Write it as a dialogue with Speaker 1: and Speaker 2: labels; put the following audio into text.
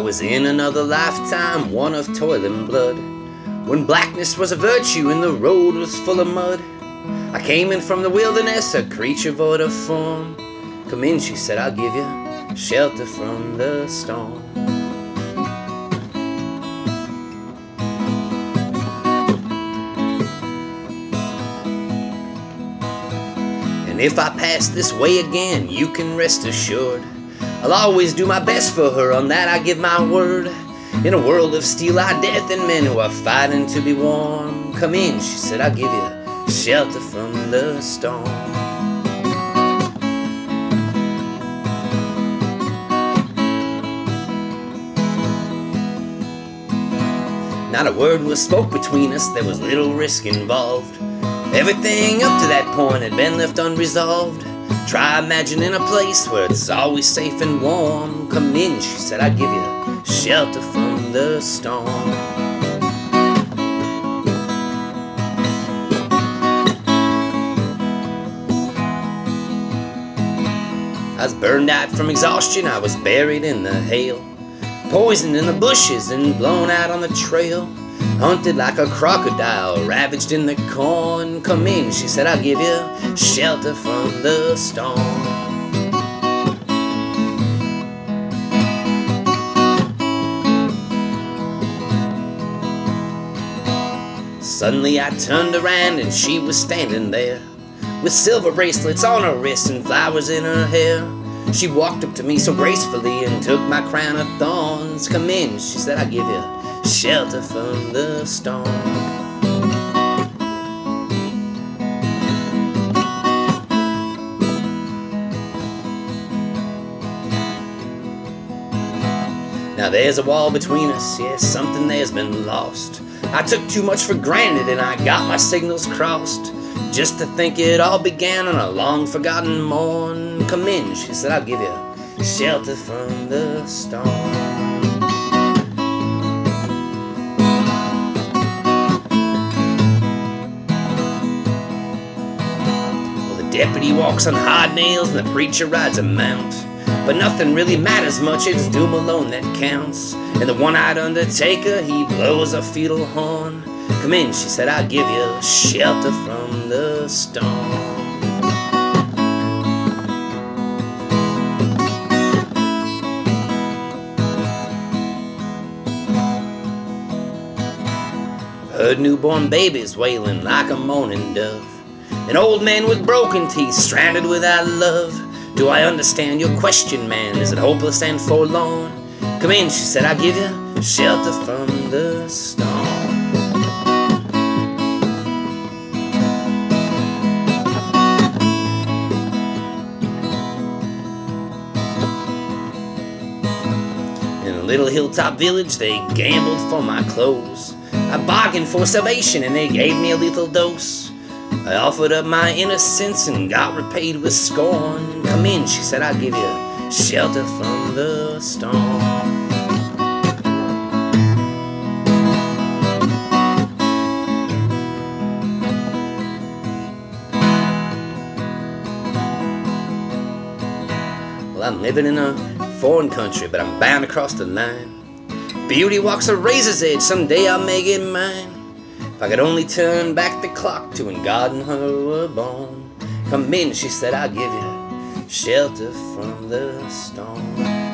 Speaker 1: was in another lifetime, one of toil and blood, when blackness was a virtue and the road was full of mud. I came in from the wilderness, a creature void of form. Come in, she said, I'll give you shelter from the storm. And if I pass this way again, you can rest assured I'll always do my best for her, on that I give my word. In a world of steel-eyed death and men who are fighting to be warm, come in, she said, I'll give you shelter from the storm. Not a word was spoke between us, there was little risk involved. Everything up to that point had been left unresolved. Try imagining a place where it's always safe and warm. Come in, she said, I'll give you shelter from the storm. I was burned out from exhaustion, I was buried in the hail, poisoned in the bushes and blown out on the trail, hunted like a crocodile, ravaged in the corn. Come in, she said, I'll give you shelter from the storm. Suddenly I turned around and she was standing there, with silver bracelets on her wrists and flowers in her hair. She walked up to me so gracefully and took my crown of thorns. Come in, she said, I'll give you shelter from the storm. Now there's a wall between us, yes, something there's been lost. I took too much for granted and I got my signals crossed, just to think it all began on a long forgotten morn. Come in, she said, I'll give you shelter from the storm. Well, the deputy walks on hard nails and the preacher rides a mount, but nothing really matters much, it's doom alone that counts. And the one-eyed undertaker, he blows a feudal horn. Come in, she said, I'll give you shelter from the storm. Heard newborn babies wailing like a mourning dove, an old man with broken teeth stranded without love. Do I understand your question, man? Is it hopeless and forlorn? Come in, she said, I'll give you shelter from the storm. In a little hilltop village, they gambled for my clothes. I bargained for salvation and they gave me a lethal dose. I offered up my innocence and got repaid with scorn. Come in, she said, I'll give you shelter from the storm. Well, I'm living in a foreign country, but I'm bound to cross the line. Beauty walks a razor's edge, someday I'll make it mine. If I could only turn back the clock to when God and her were born. Come in, she said, I'll give you shelter from the storm.